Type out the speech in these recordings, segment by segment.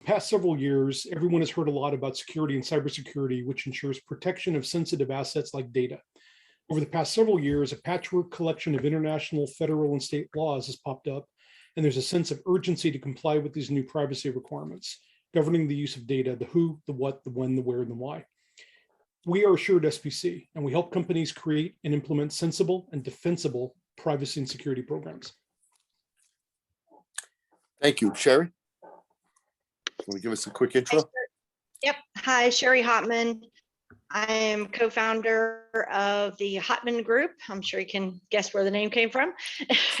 Past several years, everyone has heard a lot about security and cybersecurity, which ensures protection of sensitive assets like data. Over the past several years, a patchwork collection of international, federal, and state laws has popped up, and there's a sense of urgency to comply with these new privacy requirements, governing the use of data, the who, the what, the when, the where, and the why. We are Assured SPC, and we help companies create and implement sensible and defensible privacy and security programs. Thank you. Sherry, want to give us a quick intro? Yep. Hi, Sherry Hotman. I am co-founder of the Hotman Group. I'm sure you can guess where the name came from.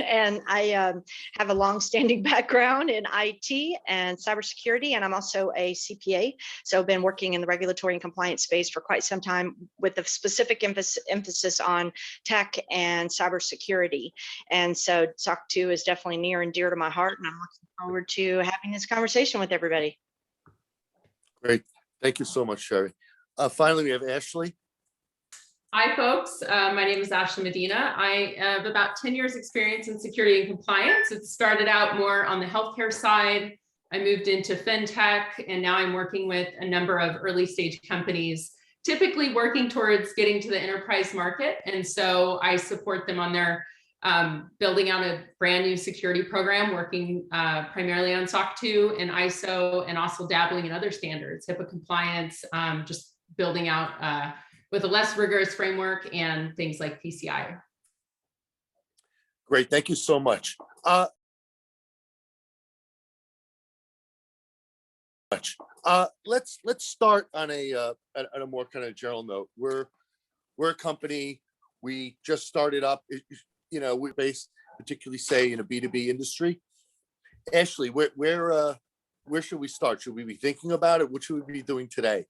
And I have a long-standing background in IT and cybersecurity, and I'm also a CPA. So I've been working in the regulatory and compliance space for quite some time with a specific emphasis on tech and cybersecurity. And so SOC2 is definitely near and dear to my heart, and I'm looking forward to having this conversation with everybody. Great. Thank you so much, Sherry. Finally, we have Ashley. Hi, folks. My name is Ashley Medina. I have about 10 years experience in security and compliance. It started out more on the healthcare side. I moved into fintech, and now I'm working with a number of early stage companies, typically working towards getting to the enterprise market. And so I support them on their building out a brand new security program, working primarily on SOC2 and ISO, and also dabbling in other standards, HIPAA compliance, just building out with a less rigorous framework and things like PCI. Great, thank you so much. Let's start on a more kind of general note. We're a company. We just started up. You know, we're based particularly, say, in a B2B industry. Ashley, where should we start? Should we be thinking about it? What should we be doing today?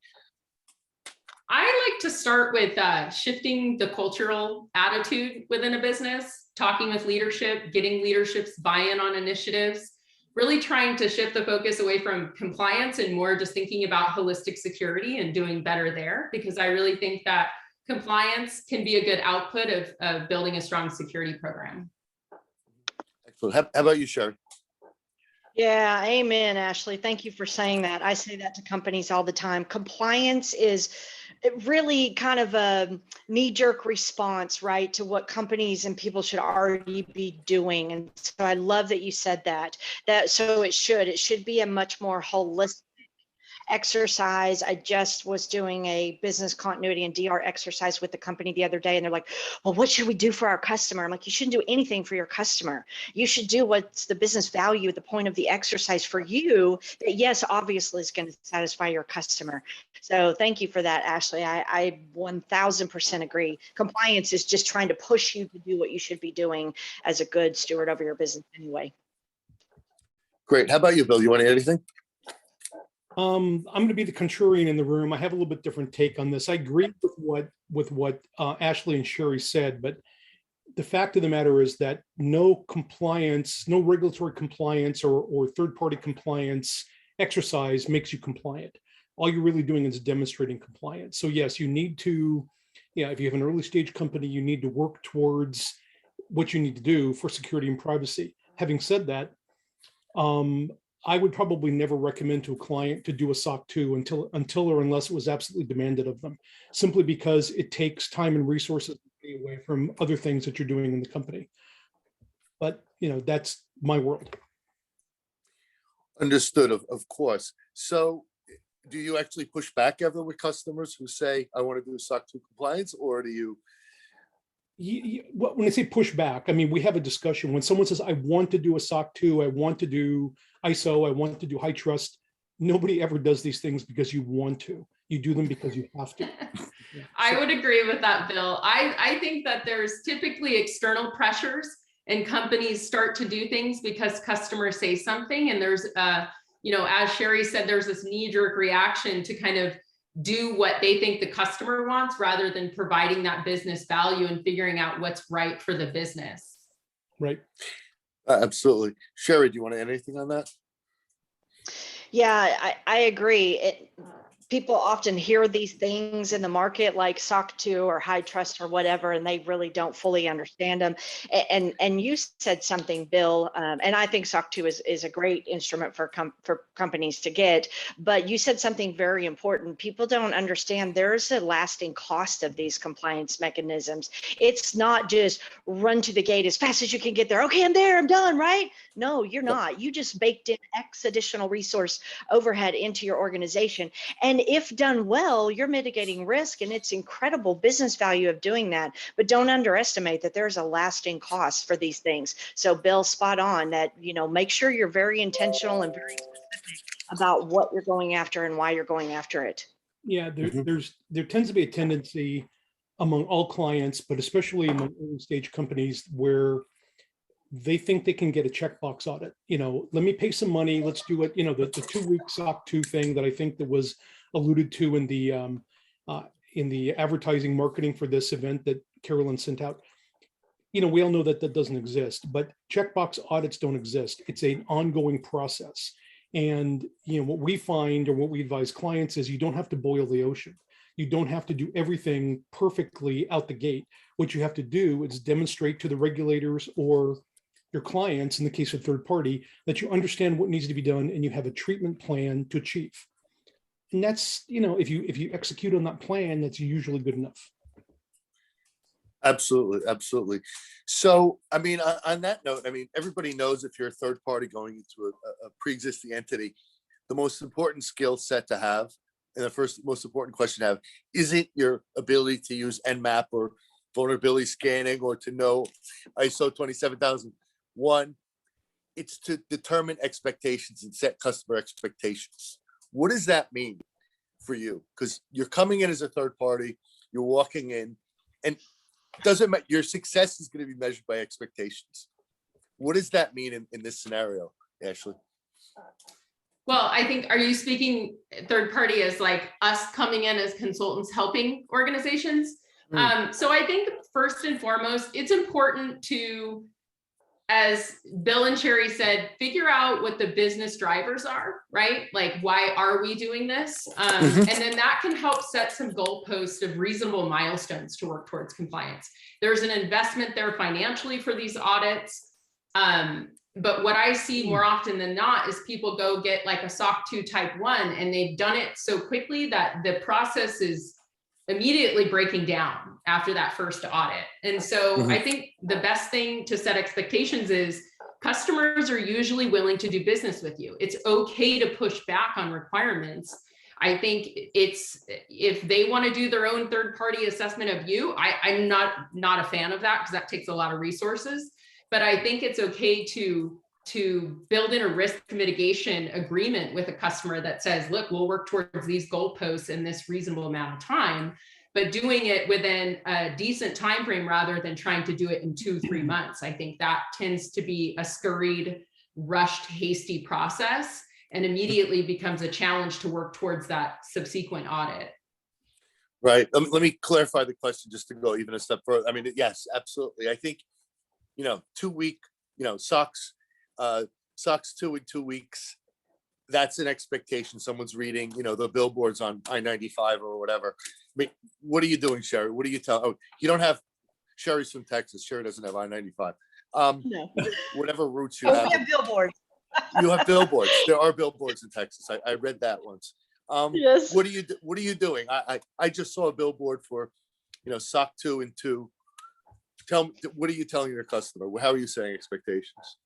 I like to start with shifting the cultural attitude within a business, talking with leadership, getting leadership's buy-in on initiatives, really trying to shift the focus away from compliance and more just thinking about holistic security and doing better there, because I really think that compliance can be a good output of building a strong security program. Excellent. How about you, Sherry? Yeah, amen, Ashley. Thank you for saying that. I say that to companies all the time. Compliance is really kind of a knee-jerk response, right, to what companies and people should already be doing. And so I love that you said that. So it should be a much more holistic exercise. I just was doing a business continuity and DR exercise with the company the other day, and they're like, well, what should we do for our customer? I'm like, you shouldn't do anything for your customer. You should do what's the business value, the point of the exercise for you, that yes, obviously is going to satisfy your customer. So thank you for that, Ashley. I 1000% agree. Compliance is just trying to push you to do what you should be doing as a good steward over your business anyway. Great. How about you, Bill? You want to add anything? I'm going to be the contrarian in the room. I have a little bit different take on this. I agree with what Ashley and Sherry said, but the fact of the matter is that no compliance, no regulatory compliance or third-party compliance exercise makes you compliant. All you're really doing is demonstrating compliance. So yes, you need to, if you have an early stage company, you need to work towards what you need to do for security and privacy. Having said that, I would probably never recommend to a client to do a SOC 2 until or unless it was absolutely demanded of them, simply because it takes time and resources away from other things that you're doing in the company. But that's my world. Understood, of course. So do you actually push back ever with customers who say, I want to do SOC 2 compliance, or do you? When I say push back, I mean, we have a discussion. When someone says, I want to do a SOC 2, I want to do ISO, I want to do high trust, nobody ever does these things because you want to. You do them because you have to. Yeah. I would agree with that, Bill. I think that there's typically external pressures and companies start to do things because customers say something. And there's, as Sherry said, there's this knee-jerk reaction to kind of do what they think the customer wants rather than providing that business value and figuring out what's right for the business. Right. Absolutely. Sherry, do you want to add anything on that? Yeah, I agree. people often hear these things in the market like SOC2 or high trust or whatever, and they really don't fully understand them. And you said something, Bill, and I think SOC2 is a great instrument for companies to get, but you said something very important. People don't understand there's a lasting cost of these compliance mechanisms. It's not just run to the gate as fast as you can get there. Okay, I'm there, I'm done, right? No, you're not. You just baked in X additional resource overhead into your organization. And if done well, you're mitigating risk, and it's incredible business value of doing that. But don't underestimate that there's a lasting cost for these things. So Bill, spot on that, make sure you're very intentional and very specific about what you're going after and why you're going after it. Yeah, there tends to be a tendency among all clients, but especially among early stage companies, where they think they can get a checkbox audit. Let me pay some money. Let's do it. The 2-week SOC2 thing that I think that was alluded to in the advertising marketing for this event that Carolyn sent out. We all know that that doesn't exist, but checkbox audits don't exist. It's an ongoing process. And what we find, or what we advise clients, is you don't have to boil the ocean. You don't have to do everything perfectly out the gate. What you have to do is demonstrate to the regulators or your clients, in the case of third party, that you understand what needs to be done and you have a treatment plan to achieve. And that's, if you execute on that plan, that's usually good enough. Absolutely, absolutely. So, on that note, everybody knows if you're a third party going into a pre-existing entity, the most important skill set to have, and the first most important question to have, isn't your ability to use Nmap or vulnerability scanning or to know ISO 27001. It's to determine expectations and set customer expectations. What does that mean for you? Because you're coming in as a third party, you're walking in, and doesn't matter, your success is going to be measured by expectations. What does that mean in this scenario, Ashley? Well, I think, are you speaking third party as like us coming in as consultants helping organizations? So I think first and foremost, it's important to, as Bill and Sherry said, figure out what the business drivers are, right? Like, why are we doing this? And then that can help set some goalposts of reasonable milestones to work towards compliance. There's an investment there financially for these audits. But what I see more often than not is people go get like a SOC2 type 1, and they've done it so quickly that the process is immediately breaking down after that first audit. And so I think the best thing to set expectations is customers are usually willing to do business with you. It's okay to push back on requirements. I think it's, if they want to do their own third-party assessment of you, I'm not a fan of that, because that takes a lot of resources. But I think it's okay to build in a risk mitigation agreement with a customer that says, look, we'll work towards these goalposts in this reasonable amount of time, but doing it within a decent time frame rather than trying to do it in 2-3 months. I think that tends to be a scurried, rushed, hasty process, and immediately becomes a challenge to work towards that subsequent audit. Right. Let me clarify the question just to go even a step further. Yes, absolutely. I think, 2-week, SOCs 2 in 2 weeks. That's an expectation. Someone's reading, the billboards on I-95 or whatever. What are you doing, Sherry? What do you tell? Oh, you don't have, Sherry's from Texas. Sherry doesn't have I-95. No. Whatever routes you Oh, have. we have billboards. You have billboards. There are billboards in Texas. I read that once. Yes. What are you doing? I just saw a billboard for, SOC 2 and 2. Tell me, what are you telling your customer? How are you setting expectations?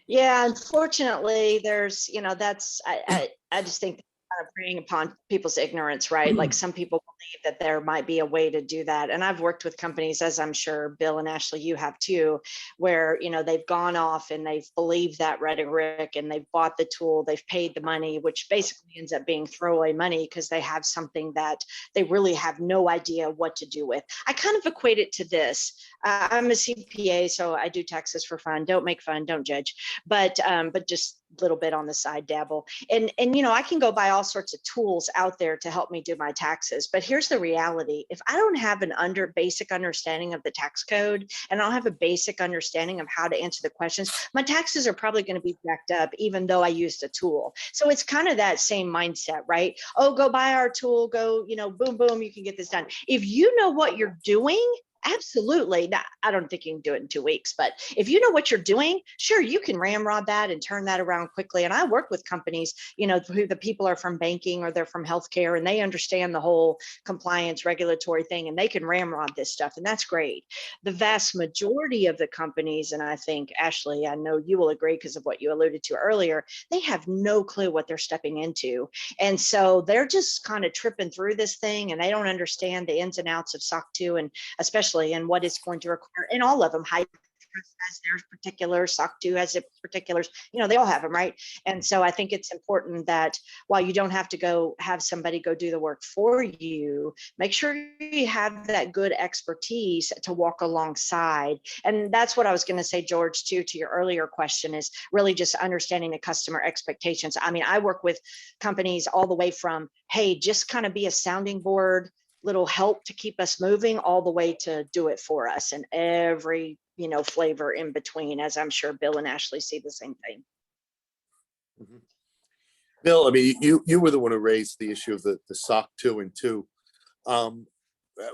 Yeah, unfortunately, there's, that's, I just think kind of preying upon people's ignorance, right? Like, some people believe that there might be a way to do that. And I've worked with companies, as I'm sure Bill and Ashley, you have too, where, they've gone off and they've believed that rhetoric, and they've bought the tool, they've paid the money, which basically ends up being throwaway money because they have something that they really have no idea what to do with. I kind of equate it to this. I'm a CPA, so I do taxes for fun. Don't make fun, don't judge. But just little bit on the side dabble. And I can go buy all sorts of tools out there to help me do my taxes. But here's the reality. If I don't have an basic understanding of the tax code, and I don't have a basic understanding of how to answer the questions, my taxes are probably going to be jacked up, even though I used a tool. So it's kind of that same mindset, right? Oh, go buy our tool, go, boom, boom, you can get this done. If you know what you're doing, absolutely. Now, I don't think you can do it in 2 weeks, but if you know what you're doing, sure, you can ramrod that and turn that around quickly. And I work with companies, who the people are from banking or they're from healthcare, and they understand the whole compliance regulatory thing, and they can ramrod this stuff. And that's great. The vast majority of the companies, and I think, Ashley, I know you will agree because of what you alluded to earlier, they have no clue what they're stepping into. And so they're just kind of tripping through this thing, and they don't understand the ins and outs of SOC 2, and especially and what it's going to require. And all of them, high has their particulars, SOC 2 has its particulars, they all have them, right? And so I think it's important that while you don't have to go have somebody go do the work for you, make sure you have that good expertise to walk alongside. And that's what I was going to say, George, too, to your earlier question, is really just understanding the customer expectations. I mean, I work with companies all the way from, hey, just kind of be a sounding board, little help to keep us moving, all the way to do it for us, and every flavor in between, as I'm sure Bill and Ashley see the same thing. Mhm. Bill, I mean, you were the one who raised the issue of the SOC 2 and 2.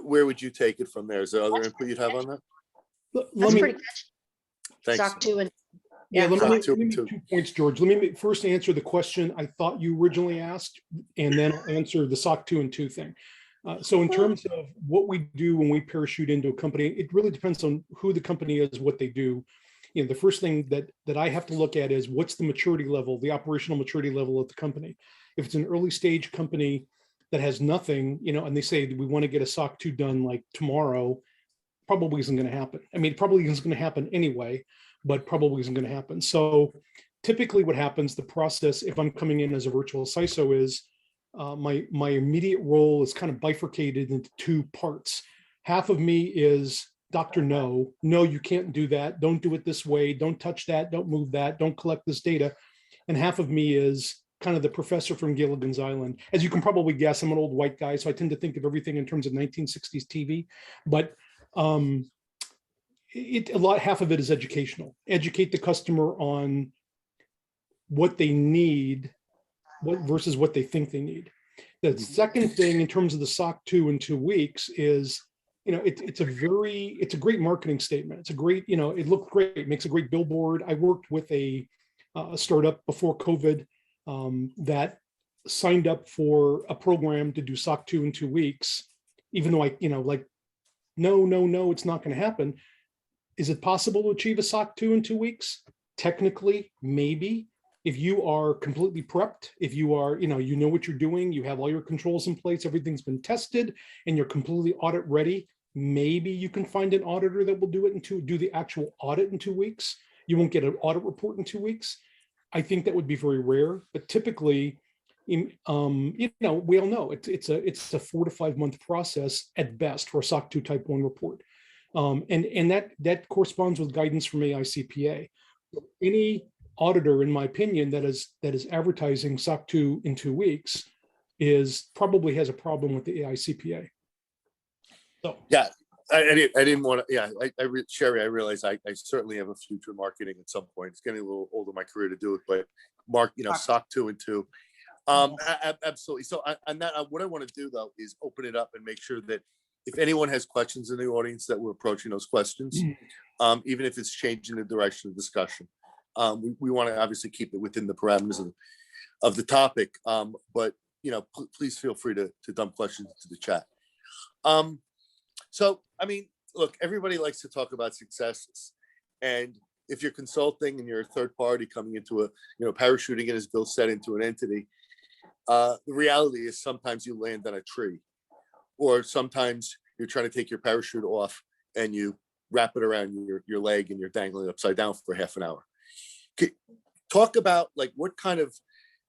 Where would you take it from there? Is there other input you'd have on that? Let That's me, pretty good. Thanks. SOC 2 and yeah, let me, SOC 2 let me and make 2. 2 points, George. Let me first answer the question I thought you originally asked, and then I'll answer the SOC 2 and 2 thing. So in terms of what we do when we parachute into a company, it really depends on who the company is, what they do. The first thing that I have to look at is what's the maturity level, the operational maturity level of the company. If it's an early stage company that has nothing, and they say we want to get a SOC 2 done like tomorrow, probably isn't going to happen. I mean, it probably isn't going to happen anyway, but probably isn't going to happen. So typically what happens, the process, if I'm coming in as a virtual CISO, is my immediate role is kind of bifurcated into 2 parts. Half of me is Dr. No, you can't do that. Don't do it this way. Don't touch that. Don't move that. Don't collect this data. And half of me is kind of the professor from Gilligan's Island. As you can probably guess, I'm an old white guy, so I tend to think of everything in terms of 1960s TV. But half of it is educational. Educate the customer on what they need, versus what they think they need. The second thing in terms of the SOC 2 in 2 weeks is, it's a great marketing statement. It's a great, it looked great, it makes a great billboard. I worked with a startup before COVID that signed up for a program to do SOC 2 in 2 weeks, even though no, it's not going to happen. Is it possible to achieve a SOC 2 in 2 weeks? Technically, maybe. If you are completely prepped, if you are, you know what you're doing, you have all your controls in place, everything's been tested, and you're completely audit ready, maybe you can find an auditor that will do it do the actual audit in 2 weeks. You won't get an audit report in 2 weeks. I think that would be very rare, but typically, we all know it's a 4 to 5 month process at best for a SOC 2 Type 1 report, and that corresponds with guidance from AICPA. Any auditor, in my opinion, that is advertising SOC 2 in 2 weeks probably has a problem with the AICPA. So Yeah, I didn't want to. Yeah, Sherry, I realize I certainly have a future marketing at some point. It's getting a little older in my career to do it, but SOC 2 and 2. Absolutely. So on that, what I want to do though is open it up and make sure that if anyone has questions in the audience, that we're approaching those questions, even if it's changing the direction of discussion. We want to obviously keep it within the parameters of the topic, but please feel free to dump questions into the chat. So, I mean, look, everybody likes to talk about successes, and if you're consulting and you're a third party coming into parachuting in, as Bill said, into an entity, the reality is sometimes you land on a tree, or sometimes you're trying to take your parachute off and you wrap it around your leg and you're dangling upside down for half an hour. Talk about what kind of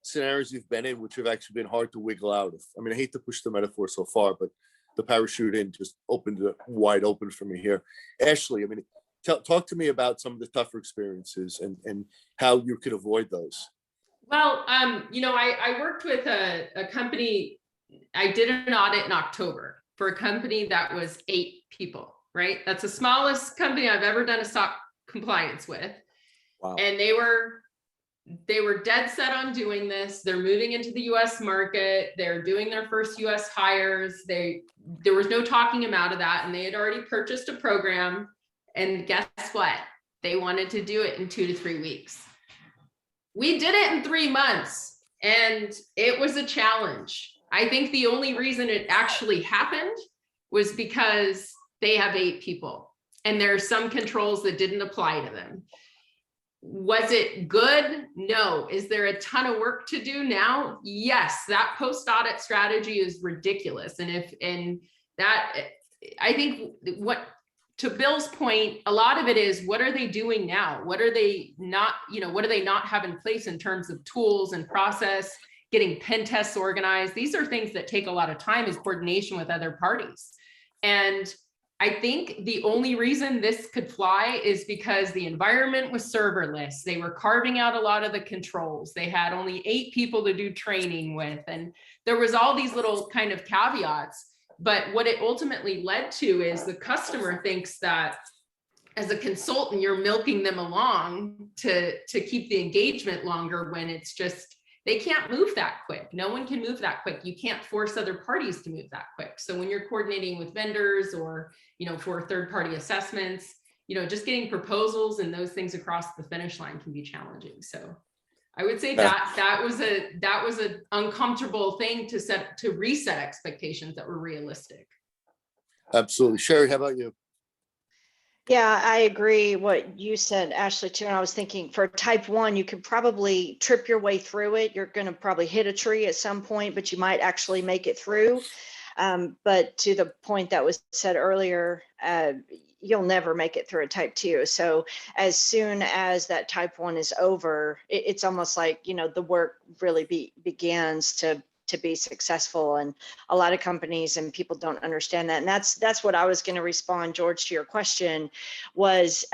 scenarios you've been in, which have actually been hard to wiggle out of. I mean, I hate to push the metaphor so far, but the parachute in just opened it wide open for me here. Ashley, I mean, talk to me about some of the tougher experiences and how you could avoid those. Well, I worked with a company. I did an audit in October for a company that was 8 people, right? That's the smallest company I've ever done a SOC compliance with. Wow. And they were dead set on doing this. They're moving into the US market. They're doing their first US hires. There was no talking them out of that. And they had already purchased a program. And guess what? They wanted to do it in 2 to 3 weeks. We did it in 3 months, and it was a challenge. I think the only reason it actually happened was because they have 8 people and there are some controls that didn't apply to them. Was it good? No. Is there a ton of work to do now? Yes, that post-audit strategy is ridiculous. And I think to Bill's point, a lot of it is, what are they doing now? What are they not have in place in terms of tools and process, getting pen tests organized? These are things that take a lot of time as coordination with other parties. And I think the only reason this could fly is because the environment was serverless. They were carving out a lot of the controls. They had only 8 people to do training with. And there was all these little kind of caveats. But what it ultimately led to is the customer thinks that as a consultant, you're milking them along to keep the engagement longer, when it's just, they can't move that quick. No one can move that quick. You can't force other parties to move that quick. So when you're coordinating with vendors or, for third-party assessments, just getting proposals and those things across the finish line can be challenging. So I would say that was an uncomfortable thing to reset expectations that were realistic. Absolutely. Sherry, how about you? Yeah, I agree what you said, Ashley, too. And I was thinking for type 1, you could probably trip your way through it. You're going to probably hit a tree at some point, but you might actually make it through. But to the point that was said earlier, you'll never make it through a type 2. So as soon as that type 1 is over, it's almost like, the work really begins to be successful. And a lot of companies and people don't understand that. And that's what I was going to respond, George, to your question was,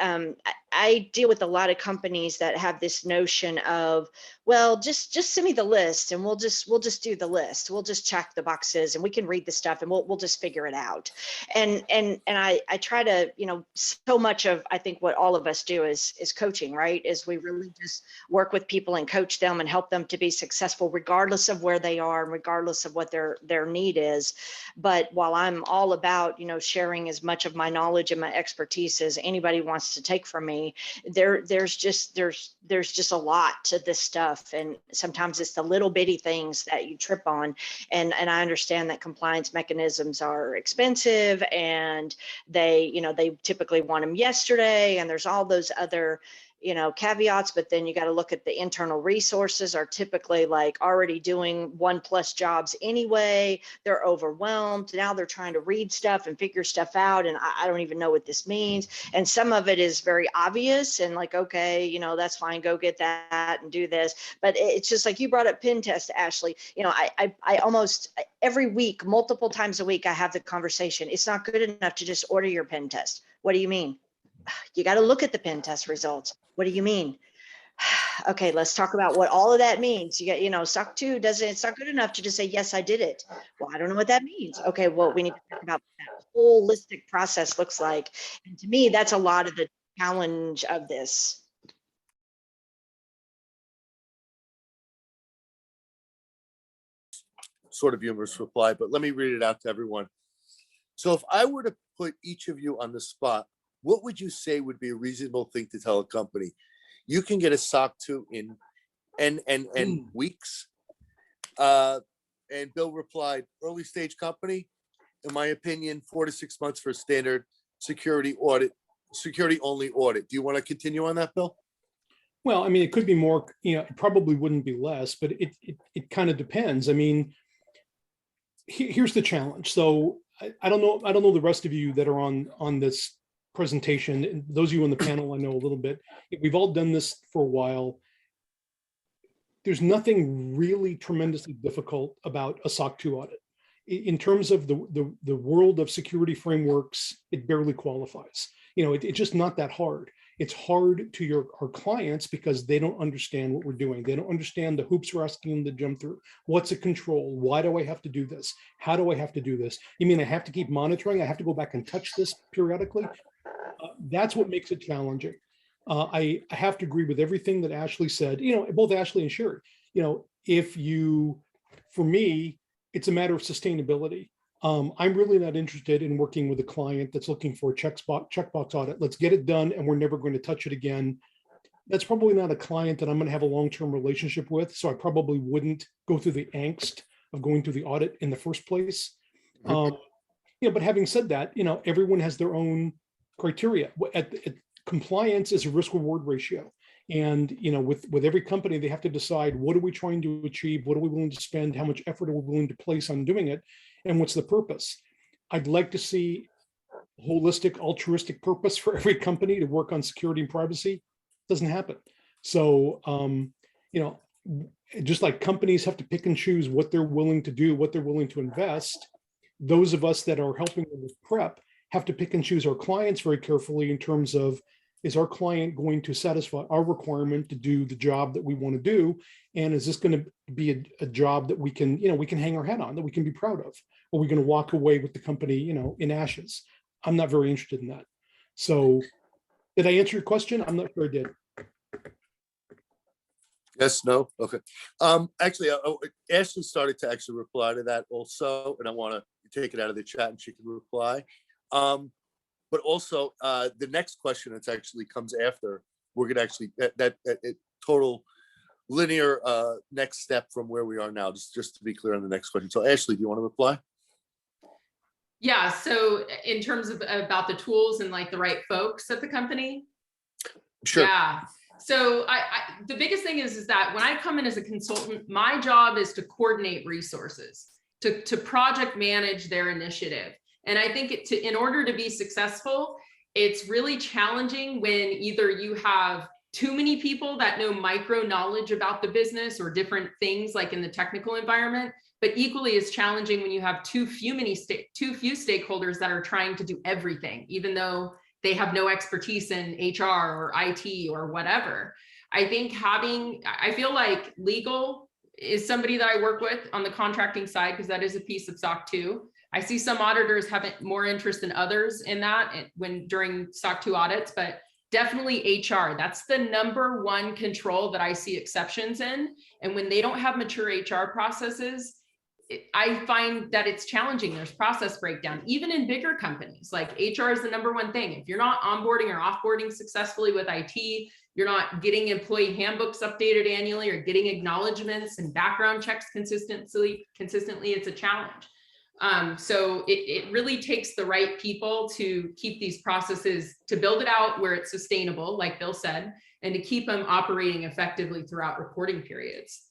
I deal with a lot of companies that have this notion of, well, just send me the list and we'll just do the list. We'll just check the boxes and we can read the stuff and we'll just figure it out. And I try to, so much of, I think what all of us do is coaching, right? Is we really just work with people and coach them and help them to be successful, regardless of where they are and regardless of what their need is. But while I'm all about, sharing as much of my knowledge and my expertise as anybody wants to take from me, there's just a lot to this stuff. And sometimes it's the little bitty things that you trip on. And I understand that compliance mechanisms are expensive and they typically want them yesterday. And there's all those other caveats, but then you got to look at the internal resources are typically like already doing 1+ jobs anyway. They're overwhelmed. Now they're trying to read stuff and figure stuff out. And I don't even know what this means. And some of it is very obvious and like, okay, that's fine. Go get that and do this. But it's just like you brought up pen test, Ashley. I almost every week, multiple times a week, I have the conversation. It's not good enough to just order your pen test. What do you mean? You got to look at the pen test results. What do you mean? Okay, let's talk about what all of that means. You get, SOC2 it's not good enough to just say, yes, I did it. Well, I don't know what that means. Okay, well, we need to talk about what that holistic process looks like. And to me, that's a lot of the challenge of this. Sort of humorous reply, but let me read it out to everyone. So if I were to put each of you on the spot, what would you say would be a reasonable thing to tell a company? You can get a SOC 2 in weeks. And Bill replied, early stage company, in my opinion, 4 to 6 months for a standard security only audit. Do you want to continue on that, Bill? Well, I mean, it could be more, it probably wouldn't be less, but it kind of depends. I mean, here's the challenge. So I don't know the rest of you that are on this presentation. And those of you on the panel, I know a little bit. We've all done this for a while. There's nothing really tremendously difficult about a SOC 2 audit. In terms of the world of security frameworks, it barely qualifies. It's just not that hard. It's hard to our clients because they don't understand what we're doing. They don't understand the hoops we're asking them to jump through. What's a control? Why do I have to do this? How do I have to do this? You mean I have to keep monitoring? I have to go back and touch this periodically? That's what makes it challenging. I have to agree with everything that Ashley said, both Ashley and Sherry. For me, it's a matter of sustainability. I'm really not interested in working with a client that's looking for a checkbox audit. Let's get it done and we're never going to touch it again. That's probably not a client that I'm going to have a long-term relationship with. So I probably wouldn't go through the angst of going through the audit in the first place. But having said that, everyone has their own criteria. Compliance is a risk-reward ratio. And with every company, they have to decide, what are we trying to achieve? What are we willing to spend? How much effort are we willing to place on doing it? And what's the purpose? I'd like to see a holistic, altruistic purpose for every company to work on security and privacy. It doesn't happen. So, just like companies have to pick and choose what they're willing to do, what they're willing to invest, those of us that are helping them with prep have to pick and choose our clients very carefully in terms of, is our client going to satisfy our requirement to do the job that we want to do? And is this going to be a job that we can hang our hat on, that we can be proud of? Or are we going to walk away with the company, in ashes? I'm not very interested in that. So did I answer your question? I'm not sure I did. Yes, no, okay. Actually, Ashley started to actually reply to that also, and I want to take it out of the chat and she can reply. But also the next question that's actually comes after, we're going to actually, that total linear next step from where we are now, just to be clear on the next question. So Ashley, do you want to reply? Yeah, so in terms of about the tools and like the right folks at the company. Sure. Yeah. So the biggest thing is that when I come in as a consultant, my job is to coordinate resources, to project manage their initiative. And I think in order to be successful, it's really challenging when either you have too many people that know micro knowledge about the business or different things like in the technical environment, but equally as challenging when you have too few stakeholders that are trying to do everything, even though they have no expertise in HR or IT or whatever. I feel like legal is somebody that I work with on the contracting side, because that is a piece of SOC2. I see some auditors have more interest than others in that during SOC2 audits, but definitely HR. That's the number one control that I see exceptions in. And when they don't have mature HR processes, I find that it's challenging. There's process breakdown, even in bigger companies. Like HR is the number one thing. If you're not onboarding or offboarding successfully with IT, you're not getting employee handbooks updated annually or getting acknowledgements and background checks consistently, it's a challenge. So it really takes the right people to keep these processes, to build it out where it's sustainable, like Bill said, and to keep them operating effectively throughout reporting periods.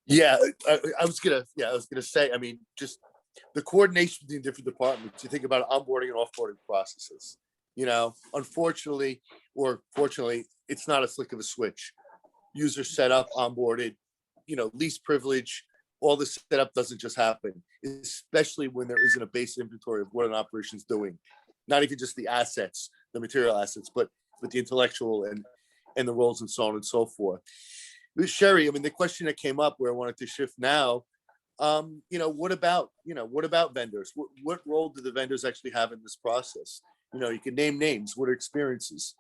Yeah, I was gonna say, I mean, just the coordination between different departments. You think about onboarding and offboarding processes. Unfortunately or fortunately, it's not a flick of a switch. Users set up, onboarded, least privilege. All this setup doesn't just happen, especially when there isn't a base inventory of what an operation is doing. Not even just the assets, the material assets, but the intellectual and the roles and so on and so forth. Sherry, I mean, the question that came up where I wanted to shift now, what about vendors? What role do the vendors actually have in this process? You can name names. What are experiences?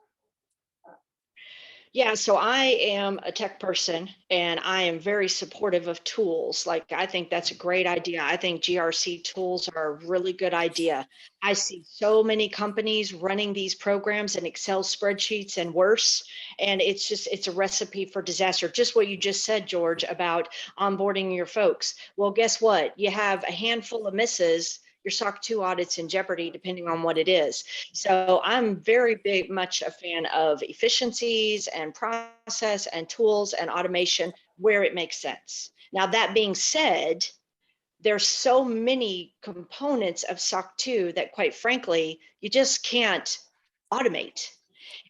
Yeah, so I am a tech person and I am very supportive of tools. Like, I think that's a great idea. I think GRC tools are a really good idea. I see so many companies running these programs in Excel spreadsheets and worse. And it's a recipe for disaster. Just what you just said, George, about onboarding your folks. Well, guess what? You have a handful of misses, your SOC2 audits in jeopardy, depending on what it is. So I'm very much a fan of efficiencies and process and tools and automation where it makes sense. Now, that being said, there's so many components of SOC2 that, quite frankly, you just can't automate.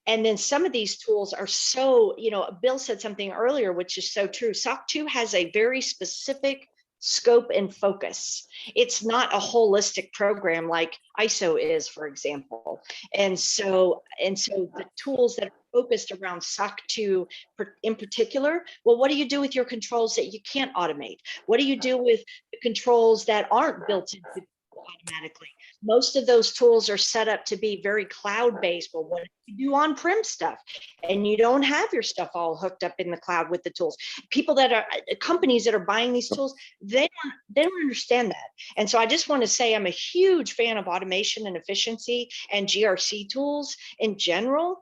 And then some of these tools are so, Bill said something earlier, which is so true. SOC2 has a very specific scope, and focus. It's not a holistic program like ISO is, for example. And so the tools that are focused around SOC2 in particular, well, what do you do with your controls that you can't automate? What do you do with the controls that aren't built into automatically? Most of those tools are set up to be very cloud-based. But what if you do on-prem stuff and you don't have your stuff all hooked up in the cloud with the tools? People that are companies that are buying these tools, they don't understand that. And so I just want to say I'm a huge fan of automation and efficiency and GRC tools in general,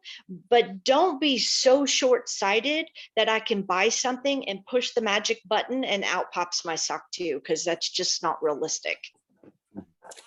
but don't be so short-sighted that I can buy something and push the magic button and out pops my SOC2, because that's just not realistic.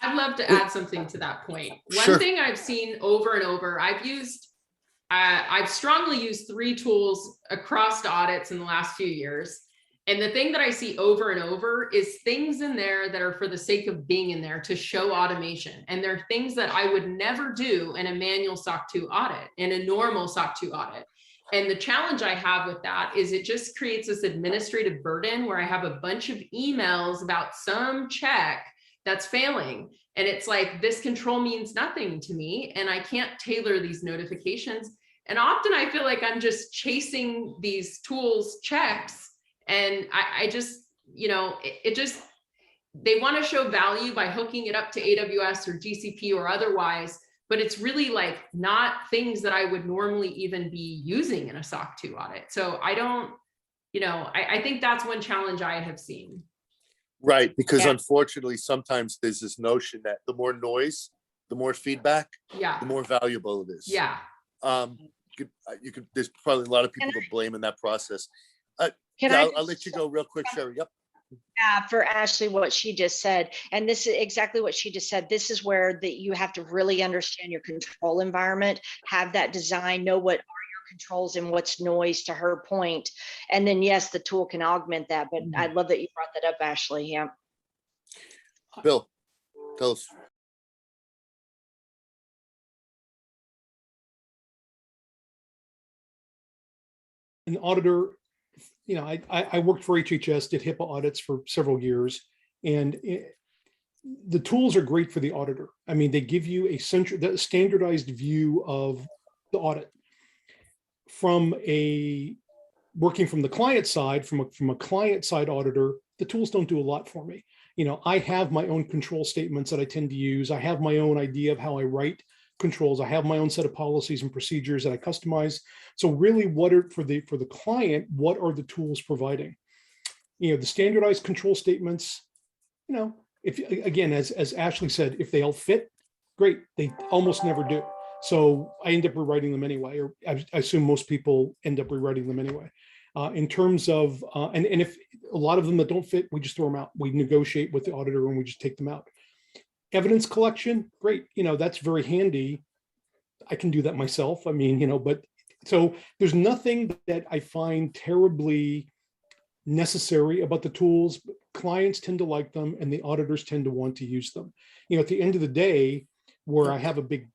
I'd love to add something to that point. Sure. One thing I've seen over and over, I've strongly used 3 tools across audits in the last few years. And the thing that I see over and over is things in there that are for the sake of being in there to show automation. And they're things that I would never do in a manual SOC 2 audit, in a normal SOC 2 audit. And the challenge I have with that is it just creates this administrative burden where I have a bunch of emails about some check that's failing. And it's like, this control means nothing to me, and I can't tailor these notifications. And often I feel like I'm just chasing these tools checks. And I just, you know, they want to show value by hooking it up to AWS or GCP or otherwise, but it's really like not things that I would normally even be using in a SOC 2 audit. So I don't, you know, I think that's one challenge I have seen. Right, because Yeah. unfortunately, sometimes there's this notion that the more noise, the more feedback, Yeah. the more valuable it is. Yeah. You could. There's probably a lot of people to blame in that process. I'll let you go real quick, Sherry. Yep. For Ashley, what she just said, and this is exactly what she just said. This is where you have to really understand your control environment, have that design, know what are your controls and what's noise, to her point. And then yes, the tool can augment that, but I love that you brought that up, Ashley. Yeah. Bill, tell us. An auditor, you know, I worked for HHS, did HIPAA audits for several years, and the tools are great for the auditor. I mean, they give you a standardized view of the audit. From working from the client side, from a client side auditor, the tools don't do a lot for me. You know, I have my own control statements that I tend to use. I have my own idea of how I write controls. I have my own set of policies and procedures that I customize. So really, what are for the client, what are the tools providing? You know, the standardized control statements, you know, if again, as Ashley said, if they all fit, great. They almost never do. So I end up rewriting them anyway, or I assume most people end up rewriting them anyway. In terms of, and if a lot of them that don't fit, we just throw them out. We negotiate with the auditor and we just take them out. Evidence collection, great. You know, that's very handy. I can do that myself. I mean, you know, but so there's nothing that I find terribly necessary about the tools. Clients tend to like them and the auditors tend to want to use them. You know, at the end of the day, where I have a big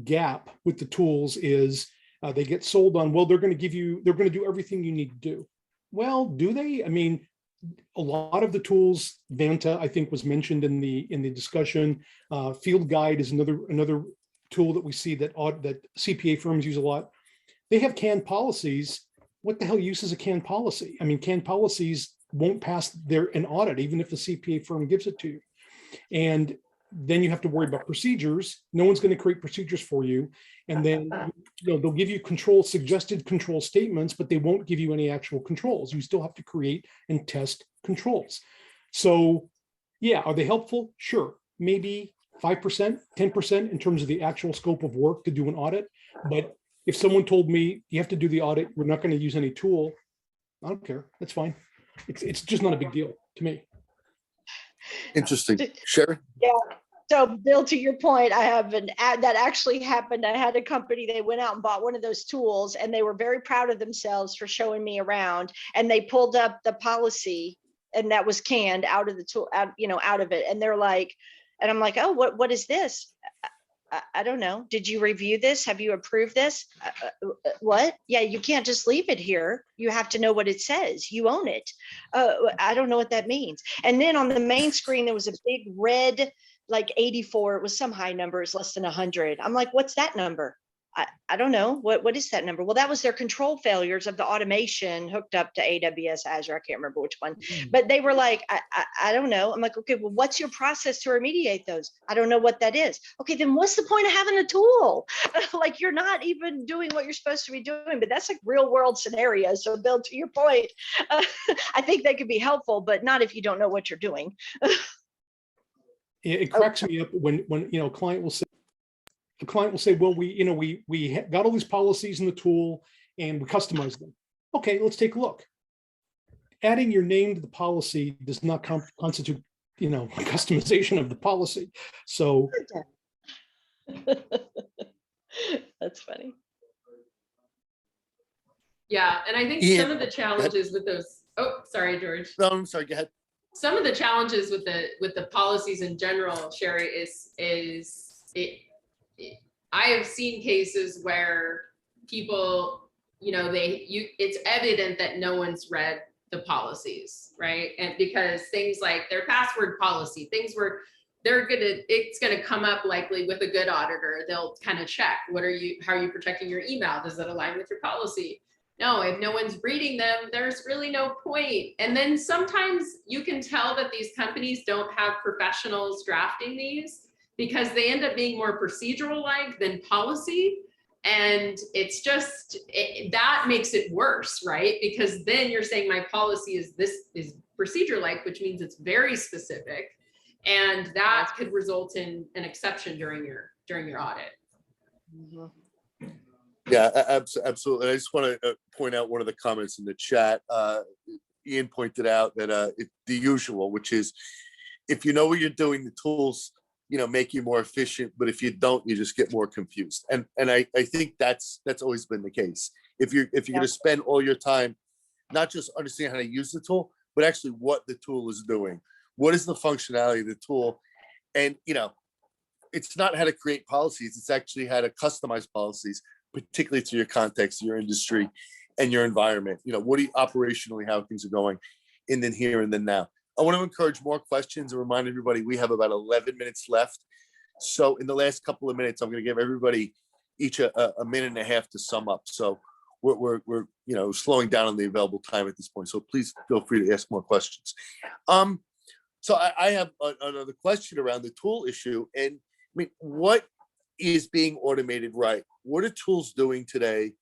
gap with the tools is they get sold on, well, they're going to do everything you need to do. Well, do they? I mean, a lot of the tools, Vanta, I think, was mentioned in the discussion. Field Guide is another tool that we see that CPA firms use a lot. They have canned policies. What the hell use is a canned policy? I mean, canned policies won't pass an audit, even if the CPA firm gives it to you. And then you have to worry about procedures. No one's going to create procedures for you. And then they'll give you suggested control statements, but they won't give you any actual controls. You still have to create and test controls. So yeah, are they helpful? Sure. Maybe 5%, 10% in terms of the actual scope of work to do an audit. But if someone told me you have to do the audit, we're not going to use any tool, I don't care. That's fine. It's just not a big deal to me. Interesting. Sherry? Yeah. So Bill, to your point, I have an ad that actually happened. I had a company, they went out and bought one of those tools and they were very proud of themselves for showing me around, and they pulled up the policy and that was canned out of the tool, out of it. And they're like, and I'm like, oh, what is this? I don't know. Did you review this? Have you approved this? What? Yeah, you can't just leave it here. You have to know what it says. You own it. I don't know what that means. And then on the main screen, there was a big red, like 84. It was some high number. It's less than 100. I'm like, what's that number? I don't know. What is that number? Well, that was their control failures of the automation hooked up to AWS Azure. I can't remember which one, but they were like, I don't know. I'm like, okay, well, what's your process to remediate those? I don't know what that is. Okay, then what's the point of having a tool? Like, you're not even doing what you're supposed to be doing, but that's like real world scenarios. So Bill, to your point, I think they could be helpful, but not if you don't know what you're doing. It cracks me up when a client will say, well, we got all these policies in the tool and we customize them. Okay, let's take a look. Adding your name to the policy does not constitute, customization of the policy. So that's funny. Yeah, and I think Ian, some of the challenges with those, oh, sorry, George. No, I'm sorry, go ahead. Some of the challenges with the policies in general, Sherry, I have seen cases where people, it's evident that no one's read the policies, right? And because things like their password policy, things where it's gonna come up likely with a good auditor. They'll kind of check, how are you protecting your email? Does that align with your policy? No, if no one's reading them, there's really no point. And then sometimes you can tell that these companies don't have professionals drafting these because they end up being more procedural like than policy. And it's just, that makes it worse, right? Because then you're saying my policy is procedure like, which means it's very specific. And that could result in an exception during your audit. Mm-hmm. Yeah, absolutely. I just want to point out one of the comments in the chat. Ian pointed out that the usual, which is if you know what you're doing, the tools, make you more efficient. But if you don't, you just get more confused. And I think that's always been the case. If you're going to spend all your time, not just understanding how to use the tool, but actually what the tool is doing. What is the functionality of the tool? And, it's not how to create policies. It's actually how to customize policies, particularly to your context, your industry, and your environment. What do you operationally, how things are going in the here and then now. I want to encourage more questions and remind everybody we have about 11 minutes left. So in the last couple of minutes, I'm going to give everybody each a minute and a half to sum up. So we're slowing down on the available time at this point. So please feel free to ask more questions. So I have another question around the tool issue. And I mean, what is being automated right? What are tools doing today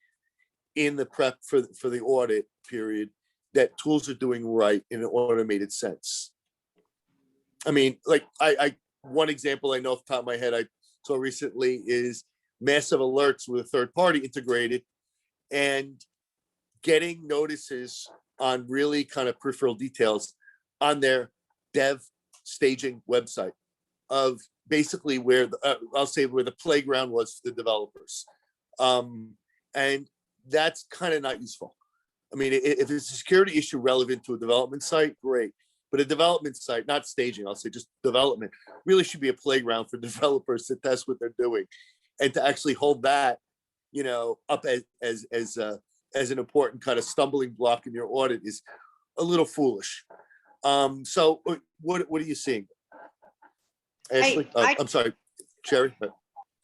in the prep for the audit period that tools are doing right in an automated sense? I mean, like one example I know off the top of my head I saw recently is massive alerts with a third party integrated and getting notices on really kind of peripheral details on their dev staging website of basically where I'll say where the playground was for the developers. And that's kind of not useful. I mean, if it's a security issue relevant to a development site, great. But a development site, not staging, I'll say just development, really should be a playground for developers to test what they're doing. And to actually hold that, up as an important kind of stumbling block in your audit is a little foolish. So what are you seeing? Ashley, I'm sorry, Sherry, but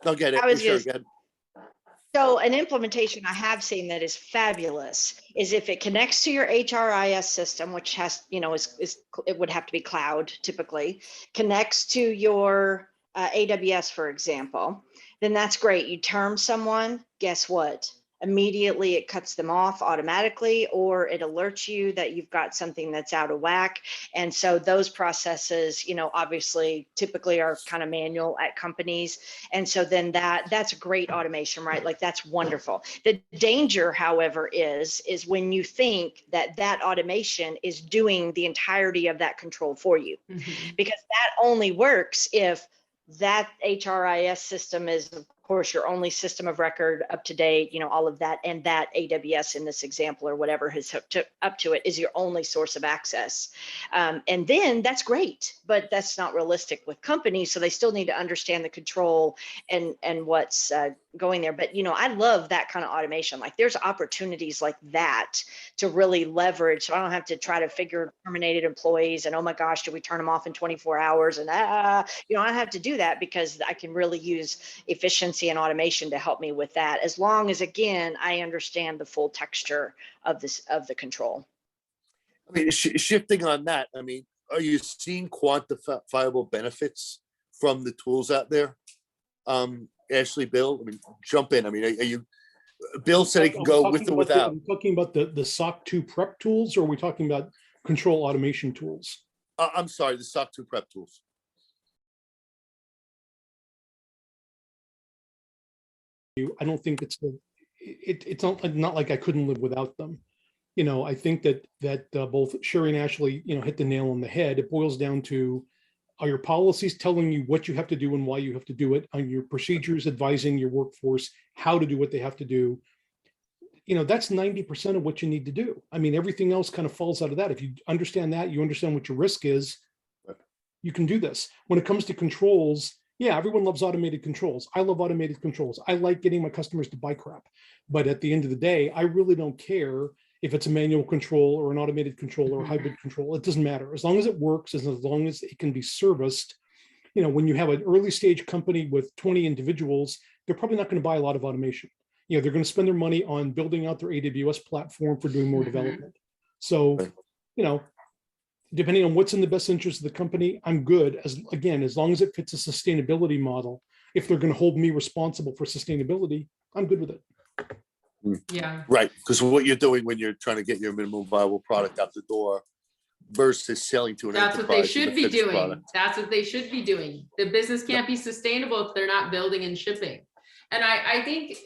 I'll get it. Sure, go ahead. So an implementation I have seen that is fabulous is if it connects to your HRIS system, which has, it would have to be cloud typically, connects to your AWS, for example, then that's great. You term someone, guess what? Immediately it cuts them off automatically, or it alerts you that you've got something that's out of whack. And so those processes, obviously typically are kind of manual at companies. And so then that's a great automation, right? Like that's wonderful. The danger, however, is when you think that automation is doing the entirety of that control for you, because that only works if that HRIS system is course, your only system of record up to date, all of that, and that AWS in this example or whatever has hooked up to it is your only source of access. And then that's great, but that's not realistic with companies. So they still need to understand the control and what's going there. But, I love that kind of automation. Like there's opportunities like that to really leverage. So I don't have to try to figure terminated employees and, oh my gosh, do we turn them off in 24 hours? And, I don't have to do that because I can really use efficiency and automation to help me with that. As long as, again, I understand the full texture of the control. I mean, shifting on that, I mean, are you seeing quantifiable benefits from the tools out there? Ashley, Bill, I mean, jump in. I mean, are you, Bill said he can go with or without. Are we talking about the SOC2 prep tools, or are we talking about control automation tools? I'm sorry, the SOC2 prep tools. I don't think it's not like I couldn't live without them. I think that both Sherry and Ashley, hit the nail on the head. It boils down to, are your policies telling you what you have to do and why you have to do it? Are your procedures advising your workforce how to do what they have to do? That's 90% of what you need to do. I mean, everything else kind of falls out of that. If you understand that, you understand what your risk is, you can do this. When it comes to controls, yeah, everyone loves automated controls. I love automated controls. I like getting my customers to buy crap. But at the end of the day, I really don't care if it's a manual control or an automated control or a hybrid control. It doesn't matter. As long as it works, as long as it can be serviced. When you have an early stage company with 20 individuals, they're probably not going to buy a lot of automation. They're going to spend their money on building out their AWS platform for doing more development. So, depending on what's in the best interest of the company, I'm good. As long as it fits a sustainability model. If they're going to hold me responsible for sustainability, I'm good with it. Yeah. Right, because what you're doing when you're trying to get your minimum viable product out the door versus selling to an That's what they enterprise with a should be finished doing. product. That's what they should be doing. The business can't be sustainable if they're not building and shipping. And I think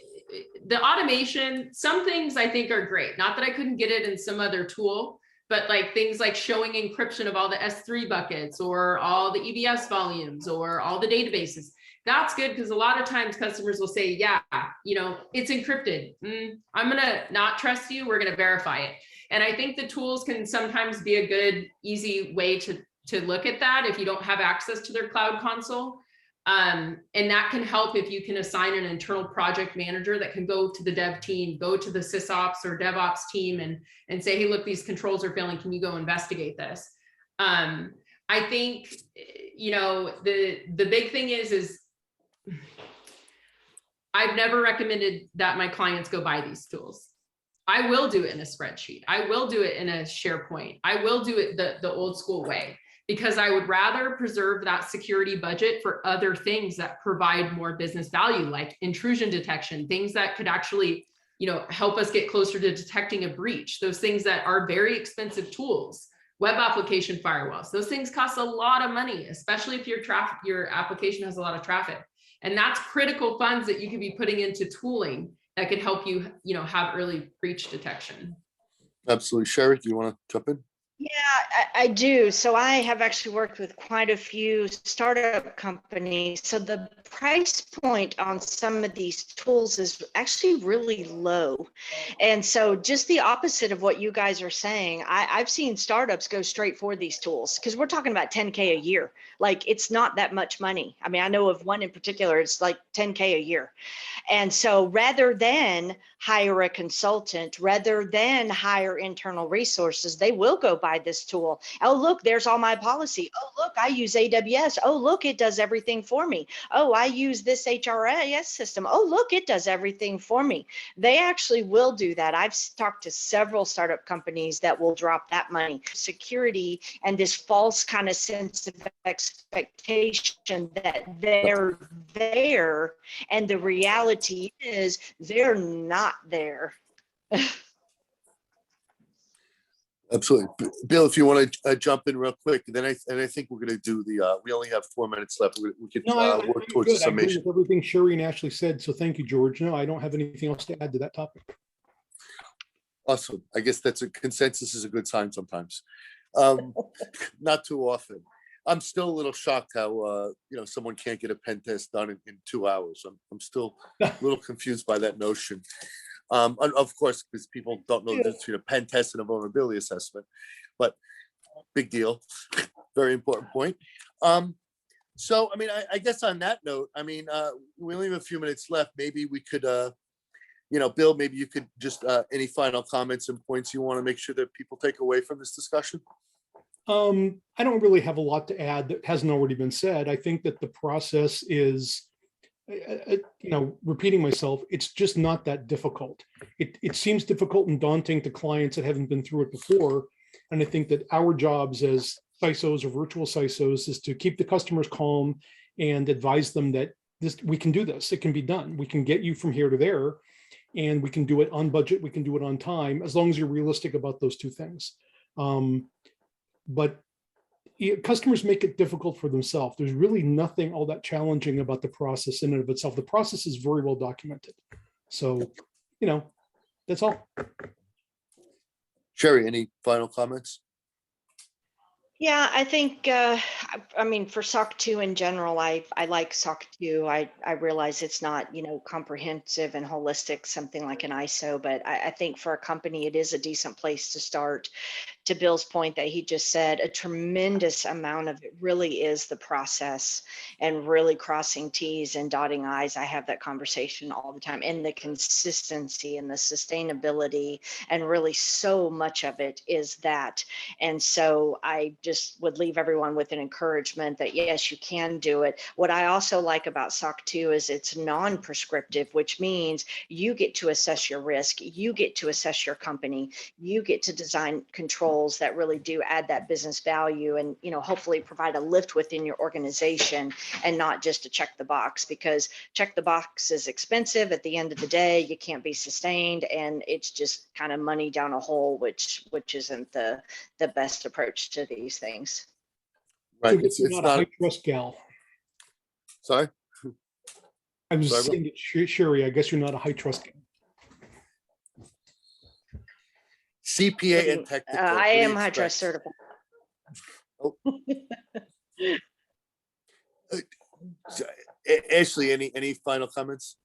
the automation, some things I think are great. Not that I couldn't get it in some other tool, but like things like showing encryption of all the S3 buckets or all the EBS volumes or all the databases. That's good because a lot of times customers will say, yeah, it's encrypted. I'm going to not trust you. We're going to verify it. And I think the tools can sometimes be a good, easy way to look at that if you don't have access to their cloud console. And that can help if you can assign an internal project manager that can go to the dev team, go to the SysOps or DevOps team and say, hey, look, these controls are failing. Can you go investigate this? I think, the big thing is I've never recommended that my clients go buy these tools. I will do it in a spreadsheet. I will do it in a SharePoint. I will do it the old school way, because I would rather preserve that security budget for other things that provide more business value, like intrusion detection, things that could actually, help us get closer to detecting a breach, those things that are very expensive tools, web application firewalls. Those things cost a lot of money, especially if your application has a lot of traffic. And that's critical funds that you could be putting into tooling that could help you, have early breach detection. Absolutely. Sherry, do you want to jump in? Yeah, I do. So I have actually worked with quite a few startup companies. So the price point on some of these tools is actually really low. And so just the opposite of what you guys are saying, I've seen startups go straight for these tools because we're talking about 10K a year. Like it's not that much money. I mean, I know of one in particular, it's like 10K a year. And so rather than hire a consultant, rather than hire internal resources, they will go buy this tool. Oh, look, there's all my policy. Oh, look, I use AWS. Oh, look, it does everything for me. Oh, I use this HRIS system. Oh, look, it does everything for me. They actually will do that. I've talked to several startup companies that will drop that money. Security and this false kind of sense of expectation that they're there, and the reality is they're not there. Absolutely. Bill, if you want to jump in real quick, then I think we're going to do we only have 4 minutes left. We can work towards the summation. I agree with everything Sherry and Ashley said. So thank you, George. No, I don't have anything else to add to that topic. Awesome. I guess that's a consensus is a good sign sometimes. Not too often. I'm still a little shocked how, someone can't get a pen test done in 2 hours. I'm still a little confused by that notion. And of course, because people don't know the difference between a pen test and a vulnerability assessment, but big deal, very important point. So, I mean, I guess on that note, I mean, we only have a few minutes left. Maybe we could, Bill, maybe you could just, any final comments and points you want to make sure that people take away from this discussion? I don't really have a lot to add that hasn't already been said. I think that the process is, repeating myself, it's just not that difficult. It seems difficult and daunting to clients that haven't been through it before. And I think that our jobs as CISOs or virtual CISOs is to keep the customers calm and advise them that we can do this. It can be done. We can get you from here to there, and we can do it on budget. We can do it on time, as long as you're realistic about those two things. But customers make it difficult for themselves. There's really nothing all that challenging about the process in and of itself. The process is very well documented. So, that's all. Sherry, any final comments? Yeah, I think, for SOC2 in general, I like SOC2. I realize it's not, comprehensive and holistic, something like an ISO, but I think for a company, it is a decent place to start. To Bill's point that he just said, a tremendous amount of it really is the process and really crossing T's and dotting I's. I have that conversation all the time, and the consistency and the sustainability, and really so much of it is that. And so I just would leave everyone with an encouragement that yes, you can do it. What I also like about SOC2 is it's non-prescriptive, which means you get to assess your risk, you get to assess your company, you get to design controls that really do add that business value, and hopefully provide a lift within your organization, and not just to check the box, because check the box is expensive. At the end of the day, you can't be sustained, and it's just kind of money down a hole, which isn't the best approach to these things. Right. So It's not a not. high trust gal. Sorry. I was Sorry, saying to Sherry, I guess you're not a high trust gal. CPA and technical. I What do you am high expect? trust certified. Oh. Ashley, any final comments?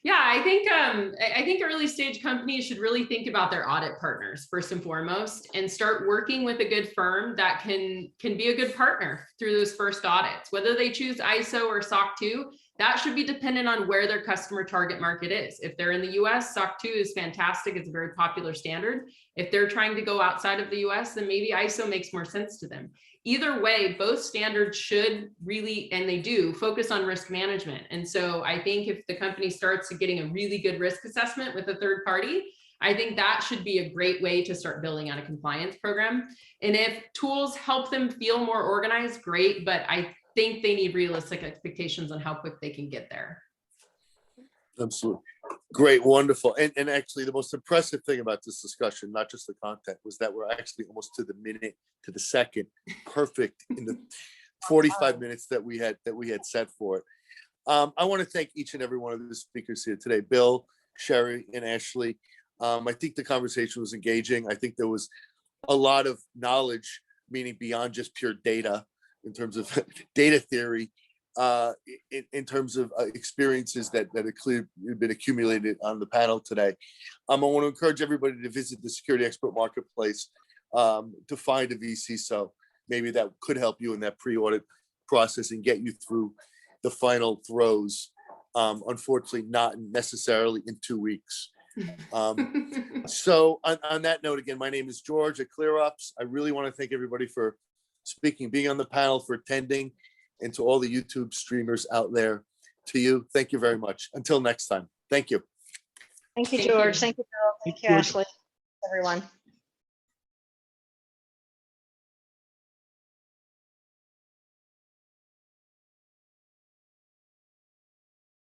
Yeah, I think early stage companies should really think about their audit partners first and foremost, and start working with a good firm that can be a good partner through those first audits. Whether they choose ISO or SOC2, that should be dependent on where their customer target market is. If they're in the US, SOC2 is fantastic. It's a very popular standard. If they're trying to go outside of the US, then maybe ISO makes more sense to them. Either way, both standards should really, and they do, focus on risk management. And so I think if the company starts getting a really good risk assessment with a third party, I think that should be a great way to start building on a compliance program. And if tools help them feel more organized, great, but I think they need realistic expectations on how quick they can get there. Absolutely. Great, wonderful. And actually the most impressive thing about this discussion, not just the content, was that we're actually almost to the minute, to the second, perfect in the 45 minutes that we had set for it. I want to thank each and every one of the speakers here today, Bill, Sherry, and Ashley. I think the conversation was engaging. I think there was a lot of knowledge, meaning beyond just pure data, in terms of data theory, in terms of experiences that have clearly been accumulated on the panel today. I want to encourage everybody to visit the Security Expert Marketplace to find a vCISO. Maybe that could help you in that pre-audit process and get you through the final throes. Unfortunately, not necessarily in 2 weeks. So on that note, again, my name is George at ClearOps. I really want to thank everybody for speaking, being on the panel, for attending, and to all the YouTube streamers out there. To you, thank you very much. Until next time, thank you. Thank you, Thank you. George. Thank you, Bill. Thank you, George. Ashley. Everyone.